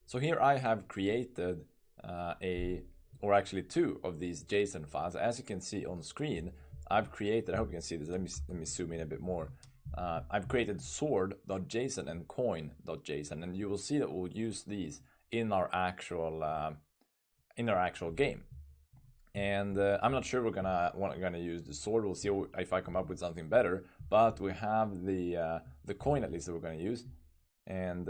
So here I have created or actually two of these JSON files. As you can see on screen, I've created, I hope you can see this, let me zoom in a bit more. I've created sword.json and coin.json, and you will see that we'll use these in our actual game. And I'm not sure we're gonna use the sword. We'll see if I come up with something better. But we have the coin at least that we're gonna use. And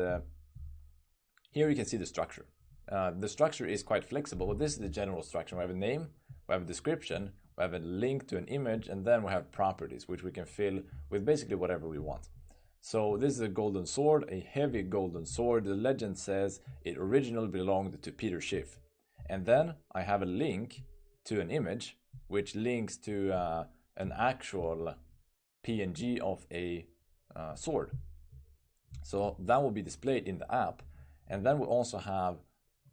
here you can see the structure. The structure is quite flexible, but this is the general structure. We have a name, we have a description, we have a link to an image, and then we have properties, which we can fill with basically whatever we want. So this is a golden sword, a heavy golden sword. The legend says it originally belonged to Peter Schiff. And then I have a link to an image, which links to an actual PNG of a sword. So that will be displayed in the app. And then we also have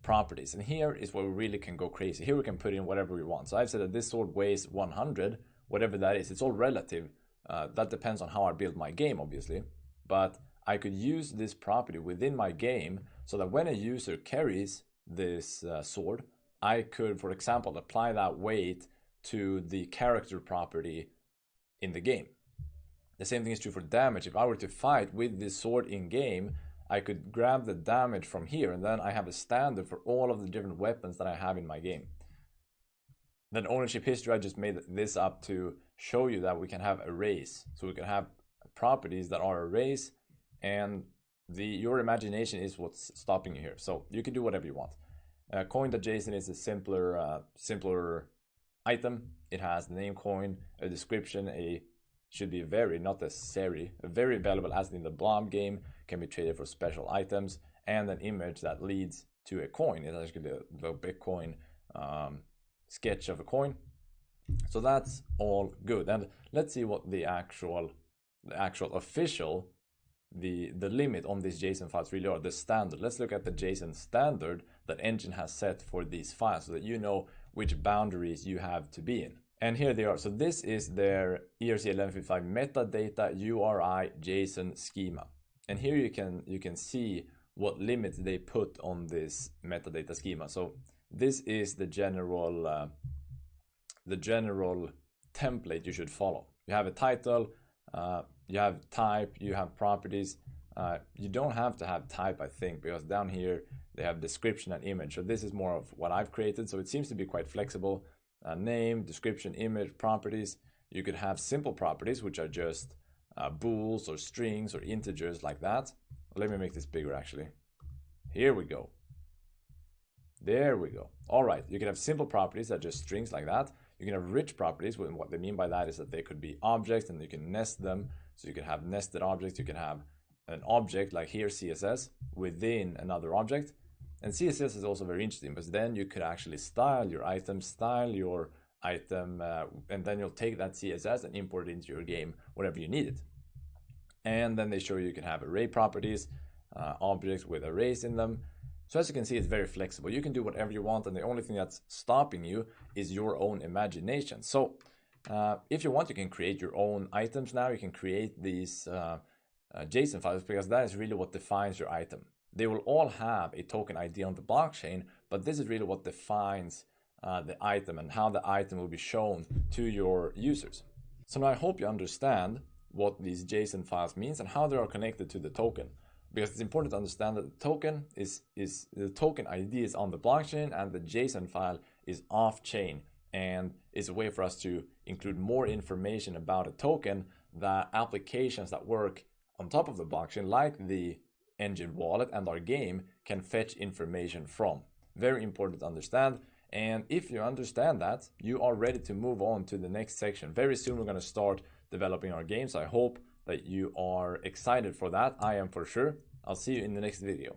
properties, and here is where we really can go crazy. Here we can put in whatever we want. So I've said that this sword weighs 100, whatever that is. It's all relative. That depends on how I build my game, obviously. But I could use this property within my game so that when a user carries this sword, I could, for example, apply that weight to the character property in the game. The same thing is true for damage. If I were to fight with this sword in game, I could grab the damage from here, and then I have a standard for all of the different weapons that I have in my game. Then ownership history, I just made this up to show you that we can have arrays. So we can have properties that are arrays, and your imagination is what's stopping you here. So you can do whatever you want. Coin.json is a simpler item. It has the name coin, a description, should be very, not necessary, very valuable asset in the Blob game, can be traded for special items, and an image that leads to a coin. It's actually the Bitcoin sketch of a coin. So that's all good. And let's see what the actual official, the limit on these JSON files really are, the standard. Let's look at the JSON standard that Engine has set for these files so that you know which boundaries you have to be in. And here they are. So this is their ERC1155 metadata URI JSON schema. And here you can see what limits they put on this metadata schema. So this is the general template you should follow. You have a title, you have type, you have properties. You don't have to have type, I think, because down here they have description and image. So this is more of what I've created. So it seems to be quite flexible. Name, description, image, properties. You could have simple properties, which are just bools or strings or integers like that. Let me make this bigger actually. Here we go. There we go. All right, you can have simple properties that are just strings like that. You can have rich properties, and what they mean by that is that they could be objects and you can nest them. So you can have nested objects. You can have an object like here CSS within another object. And CSS is also very interesting because then you could actually style your item, and then you'll take that CSS and import it into your game whenever you need it. And then they show you can have array properties, objects with arrays in them. So as you can see, it's very flexible. You can do whatever you want, and the only thing that's stopping you is your own imagination. So if you want, you can create your own items now. You can create these JSON files because that is really what defines your item. They will all have a token ID on the blockchain, but this is really what defines the item and how the item will be shown to your users. So now I hope you understand what these JSON files means and how they are connected to the token. Because it's important to understand that the token the token ID is on the blockchain and the JSON file is off-chain, and is a way for us to include more information about a token that applications that work on top of the blockchain, like the Engine wallet and our game, can fetch information from. Very important to understand. And if you understand that, you are ready to move on to the next section. Very soon we're going to start developing our games. I hope that you are excited for that. I am for sure. I'll see you in the next video.